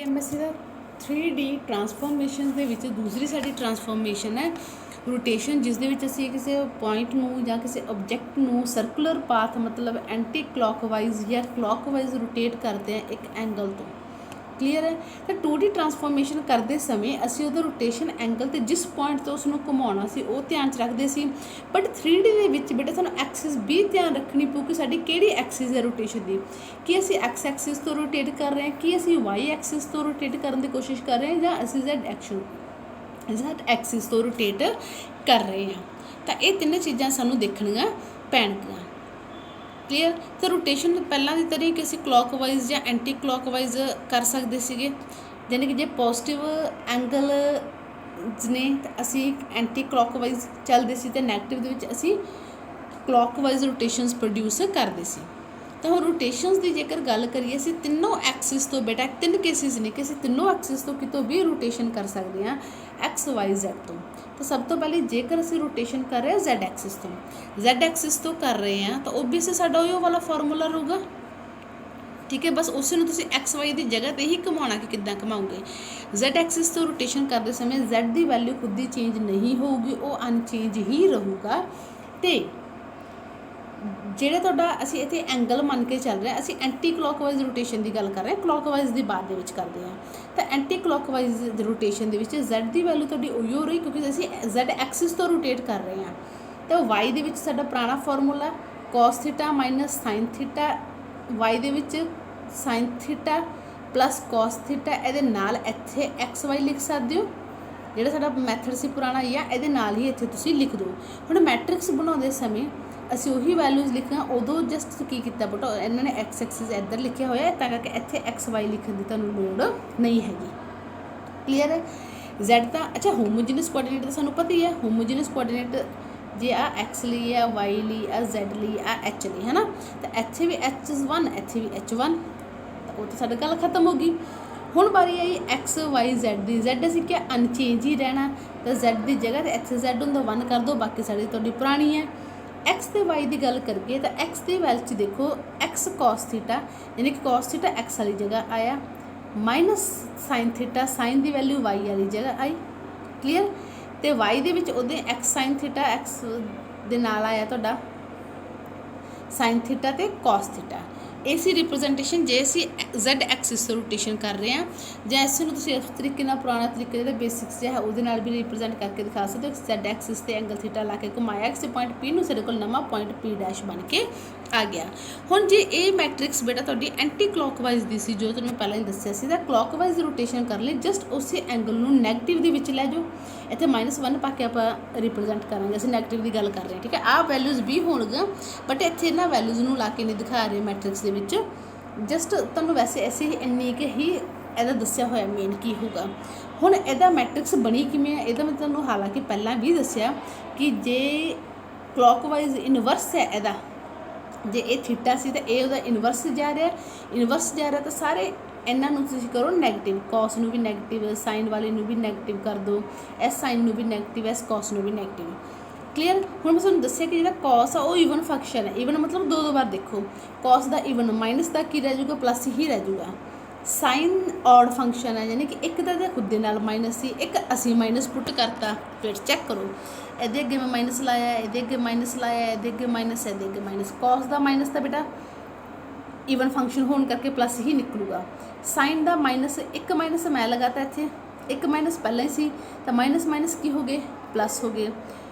MSc ਦਾ 3D ਟਰਾਂਸਫੋਰਮੇਸ਼ਨ ਦੇ ਵਿੱਚ ਦੂਸਰੀ ਸਾਡੀ ਟਰਾਂਸਫੋਰਮੇਸ਼ਨ ਹੈ ਰੋਟੇਸ਼ਨ, ਜਿਸ ਦੇ ਵਿੱਚ ਅਸੀਂ ਕਿਸੇ ਪੁਆਇੰਟ ਨੂੰ ਜਾਂ ਕਿਸੇ ਆਬਜੈਕਟ ਨੂੰ ਸਰਕੂਲਰ ਪਾਥ ਮਤਲਬ ਐਂਟੀ ਕਲੌਕਵਾਈਜ਼ ਜਾਂ ਕਲੌਕਵਾਈਜ਼ ਰੋਟੇਟ ਕਰਦੇ ਹਾਂ ਇੱਕ ਐਂਗਲ ਤੋਂ। ਕਲੀਅਰ ਹੈ। ਤਾਂ 2D ਟਰਾਂਸਫੋਰਮੇਸ਼ਨ ਕਰਦੇ ਸਮੇਂ ਅਸੀਂ ਉਹਦਾ ਰੋਟੇਸ਼ਨ ਐਂਗਲ ਤੇ ਜਿਸ ਪੁਆਇੰਟ ਤੋਂ ਉਸਨੂੰ ਘੁਮਾਉਣਾ ਸੀ ਉਹ ਧਿਆਨ 'ਚ ਰੱਖਦੇ ਸੀ, ਬਟ 3D ਦੇ ਵਿੱਚ ਬੇਟਾ ਸਾਨੂੰ ਐਕਸਿਸ ਵੀ ਧਿਆਨ ਰੱਖਣੀ ਪਊ ਕਿ ਸਾਡੀ ਕਿਹੜੀ ਐਕਸਿਸ ਹੈ ਰੋਟੇਸ਼ਨ ਦੀ। ਕੀ ਅਸੀਂ ਐਕਸ ਐਕਸਿਸ ਤੋਂ ਰੋਟੇਟ ਕਰ ਰਹੇ ਹਾਂ, ਕੀ ਅਸੀਂ ਵਾਈ ਐਕਸਿਸ ਤੋਂ ਰੋਟੇਟ ਕਰਨ ਦੀ ਕੋਸ਼ਿਸ਼ ਕਰ ਰਹੇ ਹਾਂ, ਜਾਂ ਅਸੀਂ ਜ਼ੈਡ ਐਕਸਿਸ ਤੋਂ ਰੋਟੇਟ ਕਰ ਰਹੇ ਹਾਂ। ਤਾਂ ਇਹ ਤਿੰਨੇ ਚੀਜ਼ਾਂ ਸਾਨੂੰ ਦੇਖਣੀਆਂ ਪੈਣਗੀਆਂ। ਕਲੀਅਰ। ਤਾਂ ਰੋਟੇਸ਼ਨ ਪਹਿਲਾਂ ਦੀ ਤਰ੍ਹਾਂ ਕਿ ਅਸੀਂ ਕਲੌਕਵਾਈਜ਼ ਜਾਂ ਐਂਟੀ ਕਲੌਕਵਾਈਜ਼ ਕਰ ਸਕਦੇ ਸੀਗੇ, ਯਾਨੀ ਕਿ ਜੇ ਪੋਜ਼ੀਟਿਵ ਐਂਗਲ ਨੇ ਤਾਂ ਅਸੀਂ ਐਂਟੀ ਕਲੌਕਵਾਈਜ਼ ਚੱਲਦੇ ਸੀ ਅਤੇ ਨੈਗੇਟਿਵ ਦੇ ਵਿੱਚ ਅਸੀਂ ਕਲੌਕਵਾਈਜ਼ ਰੋਟੇਸ਼ਨਸ ਪ੍ਰੋਡਿਊਸ ਕਰਦੇ ਸੀ। ਤਾਂ ਹੁਣ ਰੋਟੇਸ਼ਨਸ ਦੀ ਜੇਕਰ ਗੱਲ ਕਰੀਏ, ਅਸੀਂ ਤਿੰਨੋਂ ਐਕਸਿਸ ਤੋਂ ਬੇਟਾ ਤਿੰਨ ਕੇਸਿਸ ਨੇ ਕਿ ਅਸੀਂ ਤਿੰਨੋਂ ਐਕਸਿਸ ਤੋਂ ਕਿਤੋਂ ਵੀ ਰੋਟੇਸ਼ਨ ਕਰ ਸਕਦੇ ਹਾਂ ਐਕਸ ਵਾਈ ਜ਼ੈਡ ਤੋਂ। ਤਾਂ ਸਭ ਤੋਂ ਪਹਿਲੇ ਜੇਕਰ ਅਸੀਂ ਰੋਟੇਸ਼ਨ ਕਰ ਰਹੇ ਹਾਂ ਜ਼ੈਡ ਐਕਸਿਸ ਤੋਂ ਕਰ ਰਹੇ ਹਾਂ ਤਾਂ ਓਬੀਅਸਲੀ ਸਾਡਾ ਉਹ ਵਾਲਾ ਫਾਰਮੂਲਾ ਰਹੂਗਾ। ਠੀਕ ਹੈ, ਬਸ ਉਸ ਨੂੰ ਤੁਸੀਂ ਐਕਸ ਵਾਈ ਦੀ ਜਗ੍ਹਾ 'ਤੇ ਹੀ ਘੁਮਾਉਣਾ ਕਿ ਕਿੱਦਾਂ ਘੁਮਾਓਗੇ। ਜ਼ੈਡ ਐਕਸਿਸ ਤੋਂ ਰੋਟੇਸ਼ਨ ਕਰਦੇ ਸਮੇਂ ਜ਼ੈਡ ਦੀ ਵੈਲਿਊ ਖੁਦ ਹੀ ਚੇਂਜ ਨਹੀਂ ਹੋਊਗੀ, ਉਹ ਅਨਚੇਂਜ ਹੀ ਰਹੂਗਾ। ਅਤੇ ਜਿਹੜਾ ਤੁਹਾਡਾ ਅਸੀਂ ਇੱਥੇ ਐਂਗਲ ਮੰਨ ਕੇ ਚੱਲ ਰਿਹਾ, ਅਸੀਂ ਐਂਟੀ ਕਲੌਕਵਾਈਜ਼ ਰੋਟੇਸ਼ਨ ਦੀ ਗੱਲ ਕਰ ਰਹੇ ਹਾਂ, ਕਲੌਕਵਾਈਜ਼ ਦੀ ਬਾਅਦ ਦੇ ਵਿੱਚ ਕਰਦੇ ਹਾਂ। ਤਾਂ ਐਂਟੀ ਕਲੌਕਵਾਈਜ਼ ਰੋਟੇਸ਼ਨ ਦੇ ਵਿੱਚ ਜ਼ੈਡ ਦੀ ਵੈਲਿਊ ਤੁਹਾਡੀ ਉਹੀ ਹੋ ਰਹੀ ਕਿਉਂਕਿ ਅਸੀਂ ਜ਼ੈਡ ਐਕਸਿਸ ਤੋਂ ਰੋਟੇਟ ਕਰ ਰਹੇ ਹਾਂ। ਤਾਂ ਵਾਈ ਦੇ ਵਿੱਚ ਸਾਡਾ ਪੁਰਾਣਾ formula cos theta minus sine theta, Y ਦੇ ਵਿੱਚ sine theta plus cos theta, ਇਹਦੇ ਨਾਲ ਇੱਥੇ ਐਕਸ ਵਾਈ ਲਿਖ ਸਕਦੇ ਹੋ। ਜਿਹੜਾ ਸਾਡਾ ਮੈਥਡ ਸੀ ਪੁਰਾਣਾ ਜਾਂ ਇਹਦੇ ਨਾਲ ਹੀ ਇੱਥੇ ਤੁਸੀਂ ਲਿਖ ਦਿਓ। ਹੁਣ ਮੈਟ੍ਰਿਕਸ ਬਣਾਉਂਦੇ ਸਮੇਂ ਅਸੀਂ ਉਹੀ ਵੈਲਿਊਜ਼ ਲਿਖੀਆਂ, ਉਦੋਂ ਜਸਟ ਕੀ ਕੀਤਾ ਬਟ ਇਹਨਾਂ ਨੇ ਐਕਸ ਐਕਸਿਸ ਇੱਧਰ ਲਿਖਿਆ ਹੋਇਆ ਤਾਂ ਕਰਕੇ ਇੱਥੇ ਐਕਸ ਵਾਈ ਲਿਖਣ ਦੀ ਤੁਹਾਨੂੰ ਲੋੜ ਨਹੀਂ ਹੈਗੀ। ਕਲੀਅਰ ਹੈ। ਜ਼ੈਡ ਤਾਂ ਅੱਛਾ ਹੋਮੋਜੀਨਸ ਕੋਆਰਡੀਨੇਟ ਤਾਂ ਸਾਨੂੰ ਪਤਾ ਹੀ ਹੈ, ਹੋਮੋਜੀਨਸ ਕੋਆਰਡੀਨੇਟ ਜੇ ਆ ਐਕਸ ਲਈ ਆ, ਵਾਈ ਲਈ ਆ, ਜ਼ੈਡ ਲਈ ਆ, ਐਚ ਲਈ, ਹੈ ਨਾ। ਤਾਂ ਇੱਥੇ ਵੀ H1 ਇੱਥੇ ਵੀ H1, ਤਾਂ ਉਹ ਤਾਂ ਸਾਡੀ ਗੱਲ ਖਤਮ ਹੋ ਗਈ। ਹੁਣ ਵਾਰੀ I X Y Z the. Z ਅਸੀਂ ਕਿਹਾ ਅਨਚੇਂਜ ਹੀ ਰਹਿਣਾ, ਤਾਂ ਜ਼ੈਡ ਦੀ ਜਗ੍ਹਾ 'ਤੇ ਇੱਥੇ ਜ਼ੈਡ ਹੁੰਦਾ 1 ਕਰ ਦਿਓ, ਬਾਕੀ ਸਾਡੀ ਤੁਹਾਡੀ ਪੁਰਾਣੀ ਹੈ। ਐਕਸ ਅਤੇ ਵਾਈ ਦੀ ਗੱਲ ਕਰੀਏ ਤਾਂ ਐਕਸ ਦੀ ਵੈਲਿਊ 'ਚ ਦੇਖੋ ਐਕਸ ਕੋਸ ਥੀਟਾ, ਯਾਨੀ ਕਿ ਕੋਸ ਥੀਟਾ ਐਕਸ ਵਾਲੀ ਜਗ੍ਹਾ ਆਇਆ, ਮਾਈਨਸ ਸਾਈਨ ਥੀਟਾ, ਸਾਈਨ ਦੀ ਵੈਲਿਊ ਵਾਈ ਵਾਲੀ ਜਗ੍ਹਾ ਆਈ। ਕਲੀਅਰ। ਅਤੇ ਵਾਈ ਦੇ ਵਿੱਚ ਉਹਦੇ ਐਕਸ ਸਾਈਨ ਥੀਟਾ ਐਕਸ ਦੇ ਨਾਲ ਆਇਆ ਤੁਹਾਡਾ ਸਾਈਨ ਥੀਟਾ ਅਤੇ ਕੋਸ ਥੀਟਾ। ਇਹ ਸੀ ਰਿਪਰੈਜ਼ੈਂਟੇਸ਼ਨ ਜੇ ਅਸੀਂ ਜ਼ੈਡ ਐਕਸਿਸ ਤੋਂ ਰੋਟੇਸ਼ਨ ਕਰ ਰਹੇ ਹਾਂ, ਜਾਂ ਇਸ ਨੂੰ ਤੁਸੀਂ ਇਸ ਤਰੀਕੇ ਨਾਲ ਪੁਰਾਣਾ ਤਰੀਕੇ ਜਿਹੜਾ ਬੇਸਿਕਸ ਜਿਹਾ ਹੈ ਉਹਦੇ ਨਾਲ ਵੀ ਰਿਪਰੈਜ਼ੈਂਟ ਕਰਕੇ ਦਿਖਾ ਸਕਦੇ ਹੋ। ਜ਼ੈਡ ਐਕਸਿਸ 'ਤੇ ਐਂਗਲ ਥੀਟਾ ਲਾ ਕੇ ਘੁਮਾਇਆ ਕਿਸੇ ਪੁਆਇੰਟ ਪੀ ਨੂੰ, ਸਾਡੇ ਕੋਲ ਨਵਾਂ ਪੁਆਇੰਟ ਪੀ ਡੈਸ਼ ਬਣ ਕੇ ਆ ਗਿਆ। ਹੁਣ ਜੇ ਇਹ ਮੈਟ੍ਰਿਕਸ ਬੇਟਾ ਤੁਹਾਡੀ ਐਂਟੀ ਕਲੌਕਵਾਈਜ਼ ਦੀ ਸੀ, ਜੋ ਤੁਹਾਨੂੰ ਪਹਿਲਾਂ ਹੀ ਦੱਸਿਆ ਸੀ, ਤਾਂ ਕਲੌਕਵਾਈਜ਼ ਰੋਟੇਸ਼ਨ ਕਰਨ ਲਈ ਜਸਟ ਉਸੇ ਐਂਗਲ ਨੂੰ ਨੈਗੇਟਿਵ ਦੇ ਵਿੱਚ ਲੈ ਜਾਓ। ਇੱਥੇ -1 ਪਾ ਕੇ ਆਪਾਂ ਰਿਪਰੈਜ਼ੈਂਟ ਕਰਾਂਗੇ, ਅਸੀਂ ਨੈਗੇਟਿਵ ਦੀ ਗੱਲ ਕਰ ਰਹੇ ਹਾਂ। ਠੀਕ ਹੈ, ਆਹ ਵੈਲਿਊਜ਼ ਵੀ ਹੋਣਗੀਆਂ ਬਟ ਇੱਥੇ ਇਹਨਾਂ ਵੈਲਿਊਜ਼ ਨੂੰ ਲਾ ਕੇ ਨਹੀਂ ਦਿਖਾ ਰਹੇ ਮੈਟ੍ਰਿਕਸ ਦੇ ਵਿੱਚ, ਜਸਟ ਤੁਹਾਨੂੰ ਵੈਸੇ ਐਸੇ ਹੀ ਇੰਨੀ ਕੁ ਹੀ ਇਹਦਾ ਦੱਸਿਆ ਹੋਇਆ ਮੇਨ ਕੀ ਹੋਊਗਾ। ਹੁਣ ਇਹਦਾ ਮੈਟ੍ਰਿਕਸ ਬਣੀ ਕਿਵੇਂ ਹੈ, ਇਹਦਾ ਮੈਂ ਤੁਹਾਨੂੰ ਹਾਲਾਂਕਿ ਪਹਿਲਾਂ ਵੀ ਦੱਸਿਆ ਕਿ ਜੇ ਕਲੌਕਵਾਈਜ਼ ਇਨਵਰਸ ਹੈ ਇਹਦਾ, ਜੇ ਇਹ ਥੀਟਾ ਸੀ ਤਾਂ ਇਹ ਉਹਦਾ ਇਨਵਰਸ ਜਾ ਰਿਹਾ ਤਾਂ ਸਾਰੇ ਇਹਨਾਂ ਨੂੰ ਤੁਸੀਂ ਕਰੋ ਨੈਗੇਟਿਵ, ਕੋਸ ਨੂੰ ਵੀ ਨੈਗੇਟਿਵ, ਸਾਈਨ ਵਾਲੇ ਨੂੰ ਵੀ ਨੈਗੇਟਿਵ ਕਰ ਦਿਓ, ਐਸ ਸਾਈਨ ਨੂੰ ਵੀ ਨੈਗੇਟਿਵ, ਐਸ ਕੋਸ ਨੂੰ ਵੀ ਨੈਗੇਟਿਵ। ਕਲੀਅਰ। ਹੁਣ ਮੈਂ ਤੁਹਾਨੂੰ ਦੱਸਿਆ ਕਿ ਜਿਹੜਾ ਕੋਸ ਆ ਉਹ ਈਵਨ ਫੰਕਸ਼ਨ ਹੈ, ਈਵਨ ਮਤਲਬ ਦੋ ਵਾਰ ਦੇਖੋ, ਕੋਸ ਦਾ ਈਵਨ, ਮਾਈਨਸ ਦਾ ਕੀ ਰਹਿ ਜਾਊਗਾ, ਪਲੱਸ ਹੀ ਰਹਿ ਜਾਊਗਾ। ਸਾਈਨ ਔਡ ਫੰਕਸ਼ਨ ਹੈ, ਯਾਨੀ ਕਿ ਇੱਕ ਤਾਂ ਇਹਦੇ ਖੁਦ ਦੇ ਨਾਲ ਮਾਈਨਸ ਸੀ, ਇੱਕ ਅਸੀਂ ਮਾਈਨਸ ਪੁੱਟ ਕਰਤਾ। ਫਿਰ ਚੈੱਕ ਕਰੋ, ਇਹਦੇ ਅੱਗੇ ਮੈਂ ਮਾਈਨਸ ਲਾਇਆ, ਇਹਦੇ ਅੱਗੇ ਮਾਈਨਸ ਲਾਇਆ, ਇਹਦੇ ਅੱਗੇ ਮਾਈਨਸ, ਇਹਦੇ ਅੱਗੇ ਮਾਈਨਸ। ਕੋਸ ਦਾ ਮਾਈਨਸ ਤਾਂ ਬੇਟਾ ਈਵਨ ਫੰਕਸ਼ਨ ਹੋਣ ਕਰਕੇ ਪਲੱਸ ਹੀ ਨਿਕਲੂਗਾ। ਸਾਈਨ ਦਾ ਮਾਈਨਸ, ਇੱਕ ਮਾਈਨਸ ਮੈਂ ਲਗਾਤਾ ਇੱਥੇ, ਇੱਕ ਮਾਈਨਸ ਪਹਿਲਾਂ ਹੀ ਸੀ ਤਾਂ ਮਾਈਨਸ ਮਾਈਨਸ ਕੀ ਹੋ ਗਏ, ਪਲੱਸ ਹੋ ਗਏ।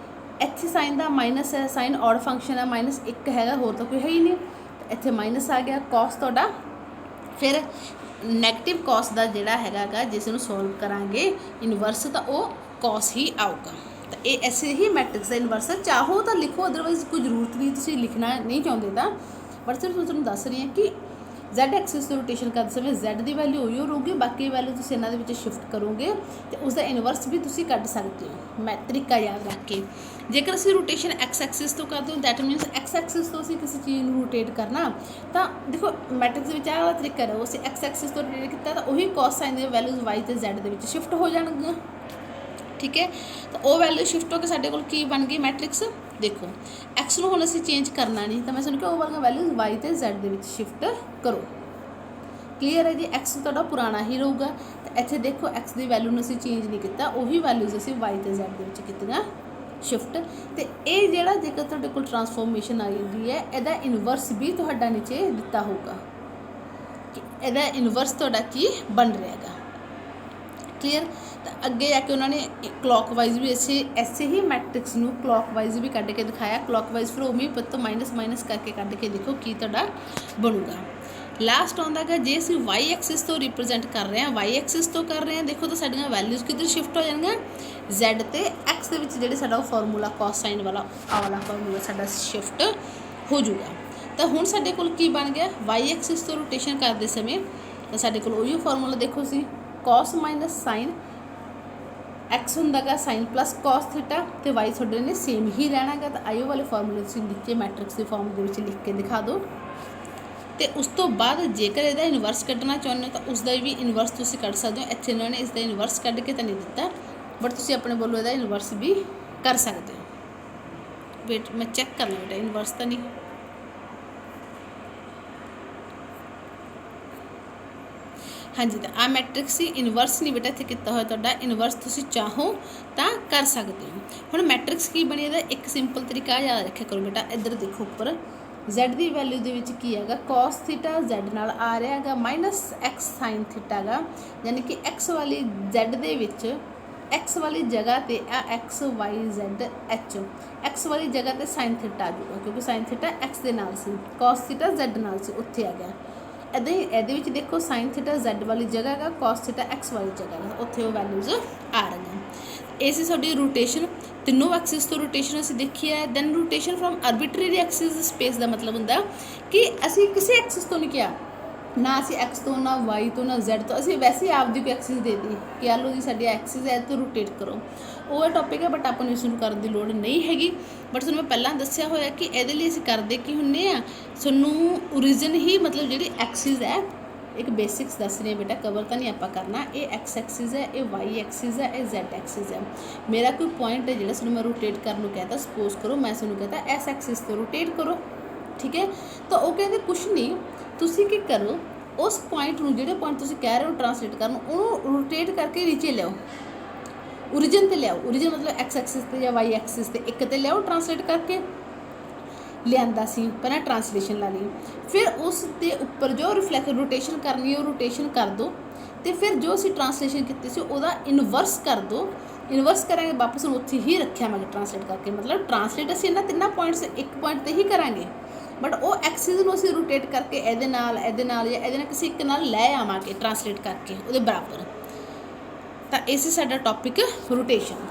ਇੱਥੇ ਸਾਈਨ ਦਾ ਮਾਈਨਸ ਹੈ, ਸਾਈਨ ਔਡ ਫੰਕਸ਼ਨ ਹੈ, -1 ਹੈਗਾ, ਹੋਰ ਤਾਂ ਕੋਈ ਹੈ ਹੀ ਨਹੀਂ, ਇੱਥੇ ਮਾਈਨਸ ਆ ਗਿਆ। ਕੋਸ ਤੁਹਾਡਾ ਫਿਰ ਨੈਗੇਟਿਵ ਕੋਸ ਦਾ ਜਿਹੜਾ ਹੈਗਾ ਜਿਸ ਨੂੰ ਸੋਲਵ ਕਰਾਂਗੇ ਇਨਵਰਸ, ਤਾਂ ਉਹ ਕੋਸ ਹੀ ਆਊਗਾ। ਤਾਂ ਇਹ ਐਸੇ ਹੀ ਮੈਟ੍ਰਿਕਸ ਦਾ ਇਨਵਰਸ ਹੈ। ਚਾਹੋ ਤਾਂ ਲਿਖੋ, ਅਦਰਵਾਈਜ਼ ਕੋਈ ਜ਼ਰੂਰਤ ਨਹੀਂ, ਤੁਸੀਂ ਲਿਖਣਾ ਨਹੀਂ ਚਾਹੁੰਦੇ ਤਾਂ, ਬਟ ਸਿਰਫ ਮੈਂ ਤੁਹਾਨੂੰ ਦੱਸ ਰਹੀ ਹਾਂ ਕਿ ਜ਼ੈਡ ਐਕਸਿਸ ਤੋਂ ਰੋਟੇਸ਼ਨ ਕਰਦੇ ਸਮੇਂ ਜ਼ੈਡ ਦੀ ਵੈਲਿਊ ਉਹੀ ਰਹੂਗੀ, ਬਾਕੀ ਵੈਲਿਊ ਤੁਸੀਂ ਇਹਨਾਂ ਦੇ ਵਿੱਚ ਸ਼ਿਫਟ ਕਰੋਗੇ ਅਤੇ ਉਸਦਾ ਇਨਵਰਸ ਵੀ ਤੁਸੀਂ ਕੱਢ ਸਕਦੇ ਹੋ। ਮੈਂ ਤਰੀਕਾ ਯਾਦ ਰੱਖ ਕੇ, ਜੇਕਰ ਅਸੀਂ ਰੋਟੇਸ਼ਨ ਐਕਸ ਐਕਸਿਸ ਤੋਂ ਕਰਦੇ ਹੋ ਦੈਟ ਮੀਨਸ ਐਕਸ ਐਕਸਿਸ ਤੋਂ ਅਸੀਂ ਕਿਸੇ ਚੀਜ਼ ਨੂੰ ਰੋਟੇਟ ਕਰਨਾ, ਤਾਂ ਦੇਖੋ ਮੈਟ੍ਰਿਕਸ ਦੇ ਵਿੱਚ ਆਹ ਵਾਲਾ ਤਰੀਕਾ ਰਹੋ, ਅਸੀਂ ਐਕਸ ਐਕਸਿਸ ਤੋਂ ਰੋਟੇਟ ਕੀਤਾ ਤਾਂ ਉਹੀ ਕੋਸ ਸਾਈਨ ਦੀਆਂ ਵੈਲਿਊਜ਼ ਵਾਈ ਅਤੇ ਜ਼ੈਡ ਦੇ ਵਿੱਚ ਸ਼ਿਫਟ ਹੋ ਜਾਣਗੀਆਂ। ਠੀਕ ਹੈ, ਤਾਂ ਉਹ ਵੈਲਿਊ ਸ਼ਿਫਟ ਹੋ ਕੇ ਸਾਡੇ ਕੋਲ ਕੀ ਬਣ ਗਈ ਮੈਟ੍ਰਿਕਸ। ਦੇਖੋ ਐਕਸ ਨੂੰ ਹੁਣ ਅਸੀਂ ਚੇਂਜ ਕਰਨਾ ਨਹੀਂ, ਤਾਂ ਮੈਂ ਤੁਹਾਨੂੰ ਕਿਹਾ ਉਹ ਵਾਲੀਆਂ ਵੈਲਿਊਜ਼ ਵਾਈ ਅਤੇ ਜ਼ੈਡ ਦੇ ਵਿੱਚ ਸ਼ਿਫਟ ਕਰੋ। क्लीयर है जी। एक्स तुहाडा पुराना ही रहूगा। तो इत्थे देखो एक्स की वैल्यू नूं असीं चेंज नहीं किया, उही वैल्यूज़ असीं वाई ते जैड दे विच कीतीआं शिफ्ट। तो ये जिहड़ा जेकर तुहाडे कोल ट्रांसफॉर्मेशन आ जाती है, इहदा इनवर्स भी तुहाडा नीचे दिता होगा कि इहदा इनवर्स तुहाडा की बन रहा है। क्लीयर। तो अगे जाके उन्होंने क्लॉकवाइज भी ऐसे ही मैट्रिक्स नूं क्लॉकवाइज भी कढ़ के दिखाया। क्लॉकवाइज फिर उमें पत्तों माइनस माइनस करके कढ़ के देखो की तुहाडा बनूगा। लास्ट आउंदा है जे असीं वाई एक्सिस तो रिप्रजेंट कर रहे हैं, वाई एक्सिस तो कर रहे हैं, देखो तो साडियां वैल्यूज़ किधर शिफ्ट हो जाएंगे, जैड ते एक्स दे विच जिहड़े साडा फॉर्मूला कॉस साइन वाला आ वाला फॉर्मूला साडा शिफ्ट हो जाऊगा। तो हुण साडे कोल की बन गया, वाई एक्सिस तो रोटेशन करते समय तो साडे कोल उही फॉर्मूला देखो सी कॉस माइनस साइन एक्स होंदा गा साइन प्लस कॉस थीटा, तो वाई थोड़े ने सेम ही रहना गा। तो आईओ वाले फॉर्मूले तुसीं लिख के मैट्रिक्स की फॉर्म के विच लिख के दिखा दो। तो उस तो बाद जेकर इहदा इनवर्स कढ़ना चाहुंदे हो तो उसका भी इनवर्स तुसीं कढ़ सकदे हो। इत्थे इन्होंने इसका इनवर्स कढ़ के तो नहीं दिता, बट तुसीं अपने बोलो इहदा इनवर्स भी कर सकते हो। वेट मैं चैक कर ਲਾਂ बेटा इनवर्स तो नहीं, हाँ जी। तो आ मैट्रिक्स ही इनवर्स नहीं बेटा इत्थे किया होया तुहाडा, इनवर्स तुसीं चाहो तो कर सकते हो। हुण मैट्रिक्स की बनी इहदा एक सिंपल तरीका याद रखिया करो बेटा, इधर देखो उपर जैड की वैल्यू दे विच की हैगा कॉस थीटा जैड नाल आ रहा है माइनस एक्स साइन थीटा गा, यानी कि एक्स वाली जैड दे विच एक्स वाली जगह पे आ X Y Z H, X वाली जगह पे साइन थीटा आ जाऊगा क्योंकि साइन थीटा एक्स के नाल सी, कॉस थीटा जैड नाल सी, उत्थे आ गया। इदां ही इहदे विच देखो साइन थीटा जैड वाली जगह है, कॉस थीटा एक्स वाली जगह है, उत्थे वो वैल्यूज़ आ रही हैं। ये सी साडी रोटेशन, तीनों एक्सिस तो रोटेशन असीं देखी है। Then rotation from arbitrary axis space का मतलब होंदा कि असीं किसी एक्सिस तो नहीं किया ना, असीं एक्स तो ना वाई तो ना जैड तो, असीं वैसे ही आपदी कोई एक्सिस दे दी कि लो जी साडी एक्सिस है तो रोटेट करो, वो टॉपिक है। बट आपां नूं इसनूं करन दी लोड़ नहीं हैगी। बट तुहानूं मैं पहलां दस्सिया होया कि इहदे लई असीं करदे की हुंदे आ, तुहानूं ओरिजिन ही मतलब जिहड़ी एक्सिस है एक बेसिक्स दस रहे बेटा, कवर तो नहीं आपा करना। ये एक्स एक्सिस है, ये वाई एक्सिस है, ये जैड एक्सिस है। मेरा कोई पॉइंट है जो मैं रोटेट करने कहता, सपोज करो मैं कहता एस एक्सिस तो रोटेट करो, ठीक है। तो वो कहते कुछ नहीं, तुसी की करो उस पॉइंट में जो पॉइंट तुसी कह रहे हो ट्रांसलेट करना, उन्होंने रोटेट करके नीचे लियाओ, ओरिजिन ते लियाओ। ओरिजिन मतलब एक्स एक्सिस ते या वाई एक्सिस ते एक ते लियाओ ट्रांसलेट करके लिया सी, पहले ट्रांसलेशन ला ली, फिर उस दे उपर जो रिफ्लैक्ट रोटेशन करनी है वो रोटेशन कर दो, तो फिर जो असी ट्रांसलेशन की सी उहदा इनवर्स कर दो। इनवर्स करेंगे वापस उत्थे ही रखा मैं ट्रांसलेट करके, मतलब ट्रांसलेट असीं इन्हां तिन्नां पॉइंट्स एक पॉइंट ते ही करांगे, बट वो एक्सिस नूं असीं रोटेट करके इहदे नाल या इहदे नाल किसी एक नाल लै आवांगे ट्रांसलेट करके उहदे बराबर। तो इस साडा टॉपिक रोटेशन।